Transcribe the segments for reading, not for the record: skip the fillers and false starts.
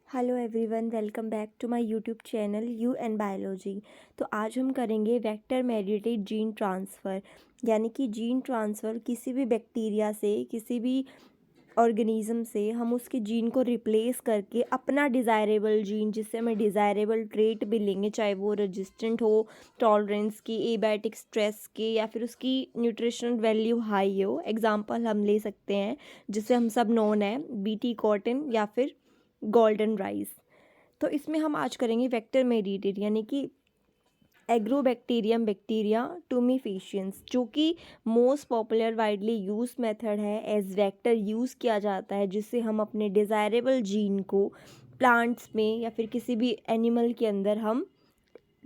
Hello everyone, welcome back to my YouTube channel you and biology. तो आज हम करेंगे वेक्टर मेडिएटेड जीन ट्रांसफ़र, यानी कि जीन ट्रांसफ़र किसी भी बैक्टीरिया से, किसी भी ऑर्गेनिज्म से हम उसके जीन को रिप्लेस करके अपना डिज़ायरेबल जीन, जिससे हमें डिज़ायरेबल ट्रेट भी लेंगे, चाहे वो रेजिस्टेंट हो टॉलरेंस की, एबायोटिक स्ट्रेस के, या फिर उसकी न्यूट्रिशनल वैल्यू हाई हो। एग्जांपल हम ले सकते हैं जिससे हम सब नोन है, बीटी कॉटन या फिर गोल्डन राइस। तो इसमें हम आज करेंगे वेक्टर मेडिएटेड, यानी कि एग्रोबैक्टीरियम बैक्टीरिया टूमीफेशियंस, जो कि most popular widely use method है। एज वेक्टर यूज़ किया जाता है, जिससे हम अपने डिज़ायरेबल जीन को प्लांट्स में या फिर किसी भी एनिमल के अंदर हम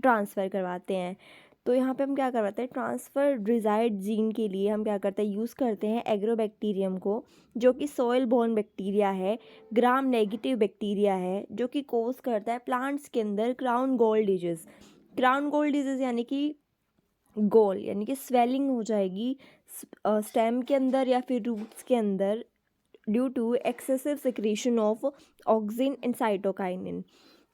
ट्रांसफ़र करवाते हैं। तो यहाँ पे हम क्या करवाते हैं, ट्रांसफ़र डिज़ायर्ड जीन के लिए हम क्या करते हैं, यूज़ करते हैं एग्रोबैक्टीरियम को, जो कि सॉइल बोर्न बैक्टीरिया है, ग्राम नेगेटिव बैक्टीरिया है, जो कि कोज करता है प्लांट्स के अंदर क्राउन गोल डिजीज़। क्राउन गोल डिजीज़ यानी कि गोल, यानी कि स्वेलिंग हो जाएगी स्टेम के अंदर या फिर रूट्स के अंदर due to excessive secretion of auxin and cytokinin.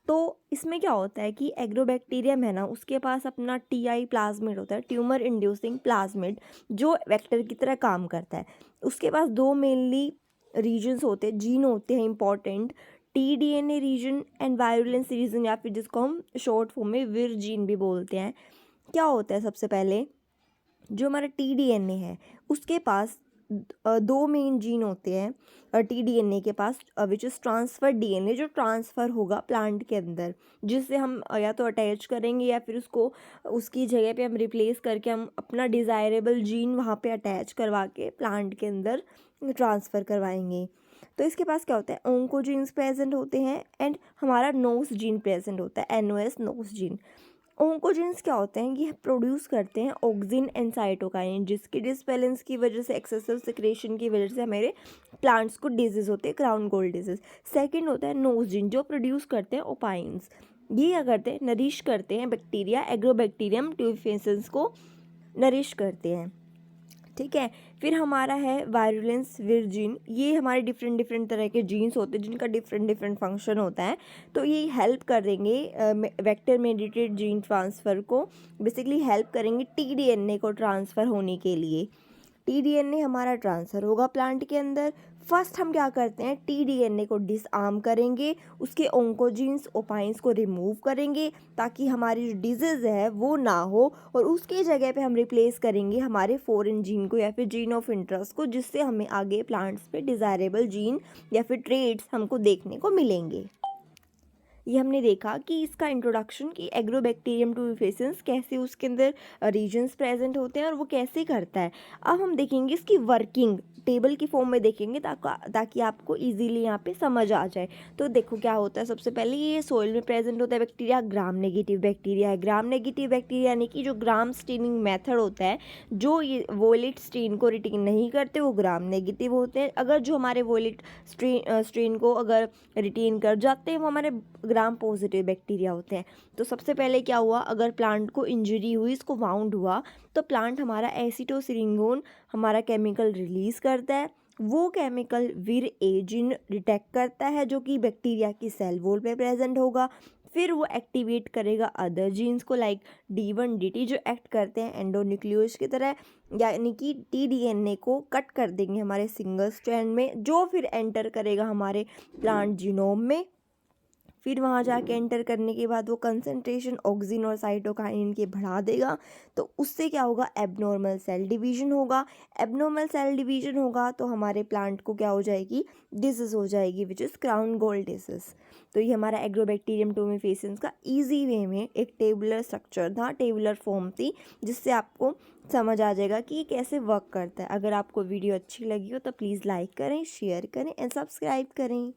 तो इसमें क्या होता है कि एग्रोबैक्टीरियम है ना, उसके पास अपना टीआई प्लाज्मिड होता है, ट्यूमर इंड्यूसिंग प्लाज्मिड, जो वेक्टर की तरह काम करता है। उसके पास दो मेनली रीजन्स होते हैं, जीन होते हैं important, TDNA region and virulence region, या फिर जिसको हम शॉर्ट फॉर्म में विर जीन भी बोलते हैं। क्या होता है, सबसे पहले जो हमारा टीडीएनए है उसके पास दो मेन जीन होते हैं टीडीएनए के पास, विच इज़ ट्रांसफ़र डीएनए, जो ट्रांसफ़र होगा प्लांट के अंदर, जिससे हम या तो अटैच करेंगे या फिर उसको उसकी जगह पे हम रिप्लेस करके हम अपना डिज़ायरेबल जीन वहाँ पे अटैच करवा के प्लांट के अंदर ट्रांसफ़र करवाएंगे। तो इसके पास क्या होता है, ओंकोजीन्स प्रेजेंट होते हैं एंड हमारा नोस जीन प्रेजेंट होता है, एनओएस नोस जीन। ओंकोजीन्स क्या होते हैं, ये प्रोड्यूस करते हैं ऑक्सिन एंड साइटोकाइन, जिसकी डिसबैलेंस की वजह से, एक्सेसिव सिक्रेशन की वजह से हमारे प्लांट्स को डिजीज़ होते हैं, क्राउन गोल डिजीज़। सेकंड होता है नोज जीन, जो प्रोड्यूस करते हैं ओपाइंस। ये क्या करते हैं, नरिश करते हैं बैक्टीरिया एग्रोबैक्टीरियम ट्यूफेसेंस को नरिश करते हैं। ठीक है। फिर हमारा है वायरुलेंस विर जीन। ये हमारे डिफरेंट डिफरेंट तरह के जीन्स होते हैं, जिनका डिफरेंट डिफरेंट फंक्शन होता है। तो ये हेल्प कर देंगे वेक्टर मेडिएटेड जीन ट्रांसफ़र को, बेसिकली हेल्प करेंगे टीडीएनए को ट्रांसफ़र होने के लिए। टीडीएनए हमारा ट्रांसफ़र होगा प्लांट के अंदर। फर्स्ट हम क्या करते हैं, टीडीएनए को डिसआर्म करेंगे, उसके ओंकोजीन्स ओपाइंस को रिमूव करेंगे, ताकि हमारी जो डिजीज़ है वो ना हो, और उसकी जगह पे हम रिप्लेस करेंगे हमारे फॉरेन जीन को या फिर जीन ऑफ इंटरेस्ट को, जिससे हमें आगे प्लांट्स पे डिज़ायरेबल जीन या फिर ट्रेड्स हमको देखने को मिलेंगे। ये हमने देखा कि इसका इंट्रोडक्शन कि एग्रोबैक्टीरियम टूमीफेसिएंस कैसे उसके अंदर रीजन्स प्रेजेंट होते हैं और वो कैसे करता है। अब हम देखेंगे इसकी वर्किंग, टेबल की फॉर्म में देखेंगे ताकि आपको इजीली यहाँ पे समझ आ जाए। तो देखो क्या होता है, सबसे पहले ये सोइल में प्रेजेंट होता है बैक्टीरिया, ग्राम नेगेटिव बैक्टीरिया है। ग्राम नेगेटिव बैक्टीरिया यानी कि जो ग्राम स्टेनिंग मेथड होता है, जो ये वोलेट स्टेन को रिटेन नहीं करते, वो ग्राम नेगेटिव होते हैं। अगर जो हमारे वोलेट स्ट्रेन को अगर रिटेन कर जाते हैं, वो हमारे ग्राम पॉजिटिव बैक्टीरिया होते हैं। तो सबसे पहले क्या हुआ, अगर प्लांट को इंजरी हुई, इसको वाउंड हुआ, तो प्लांट हमारा एसिटोसिरिंगोन हमारा केमिकल रिलीज़ करता है। वो केमिकल विर ए जीन डिटेक्ट करता है, जो कि बैक्टीरिया की सेल वॉल पे प्रेजेंट होगा। फिर वो एक्टिवेट करेगा अदर जीन्स को, लाइक D1 DT, जो एक्ट करते हैं एंडोन्यूक्लियोस की तरह, यानी कि टीडीएनए को कट कर देंगे हमारे सिंगल स्ट्रैंड में, जो फिर एंटर करेगा हमारे प्लांट जीनोम में। फिर वहाँ जाके एंटर करने के बाद वो कंसंट्रेशन ऑक्सिन और साइटोकाइनिन की बढ़ा देगा। तो उससे क्या होगा, एबनॉर्मल सेल डिवीजन होगा। एबनॉर्मल सेल डिवीजन होगा तो हमारे प्लांट को क्या हो जाएगी, डिजीज़ हो जाएगी, which is crown goal disease. तो ये हमारा एग्रोबैक्टीरियम टूमीफेसिएंस का ईजी वे में एक टेबुलर स्ट्रक्चर था, टेबुलर फॉर्म थी, जिससे आपको समझ आ जाएगा कि ये कैसे वर्क करता है। अगर आपको वीडियो अच्छी लगी हो तो प्लीज़ लाइक करें, शेयर करें एंड सब्सक्राइब करें।